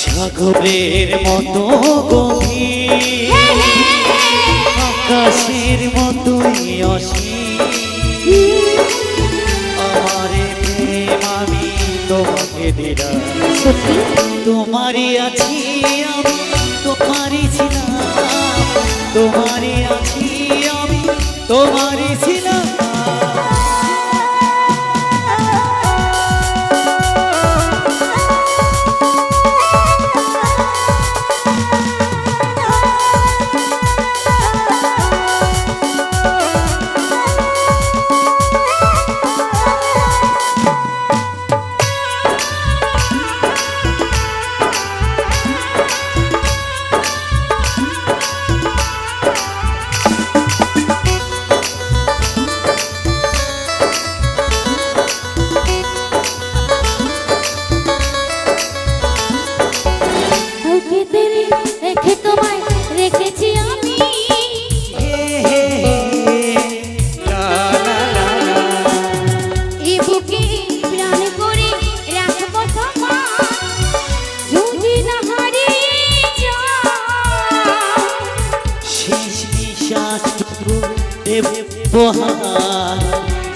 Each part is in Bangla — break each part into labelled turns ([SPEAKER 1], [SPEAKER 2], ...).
[SPEAKER 1] সাগরের মতো গভীর আকাশের মতোই অসীম আমারে প্রেম আমি তোমাকে দিলাম তোমারই আছি আমি তোমারই ছিলাম তোমারই আছি আমি তোমারই ছিলাম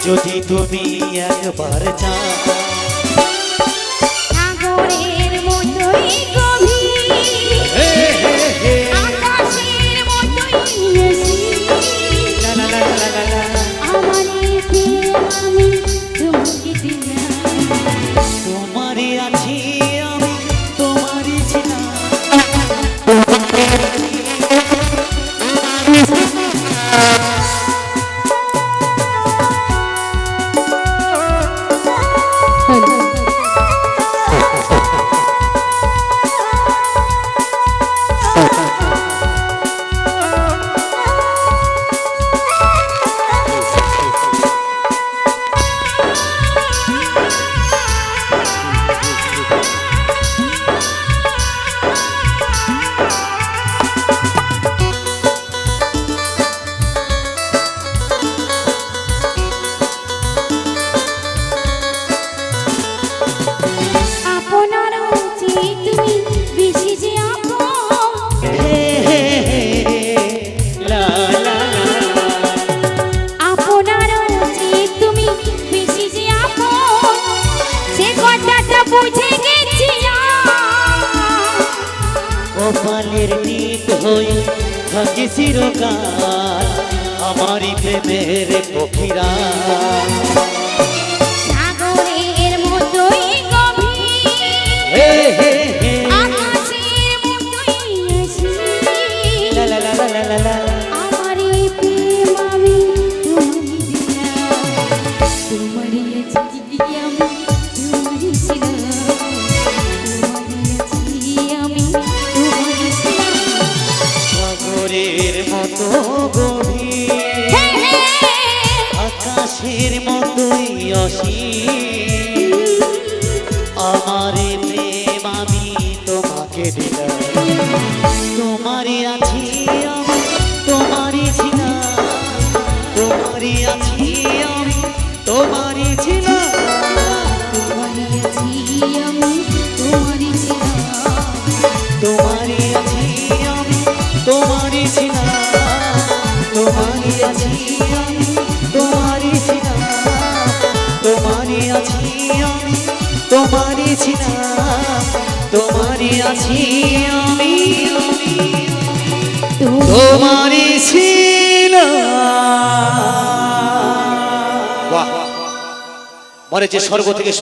[SPEAKER 1] যদি তুমি একবার চাও
[SPEAKER 2] সাগরের মতোই গভীর আকাশের মতোই অসীম আমার প্রেম আমি তোমাকে দিলাম
[SPEAKER 1] তোমারই আছি আমি তোমারই ছিলাম কপালের নীত হয়ে থাকে চিরকাল আমারই প্রেমের পক্ষীরা
[SPEAKER 2] সাগরের মতোই গভীর আকাশের মতোই অসীম আমার এই প্রেম আমি তোমাকে দিলাম তোমারই আছি আমি তোমারই ছিলাম
[SPEAKER 1] সাগরের মতো গভীর আকাশের মতোই অসীম আমার প্রেম আমি তোমাকে দিলাম তোমারই আছি আমি তোমারই ছিলাম তোমারই আছি আমি তোমারই ছিলাম
[SPEAKER 2] তোমারই আছি আমি তোমারই ছিলাম
[SPEAKER 1] তোমারই আছি আমি তোমারই ছিলাম তোমারই ছিলাম, তোমারই আছি আমি, তোমারই ছিলাম। বাহ, মনে যে স্বর্গ থেকে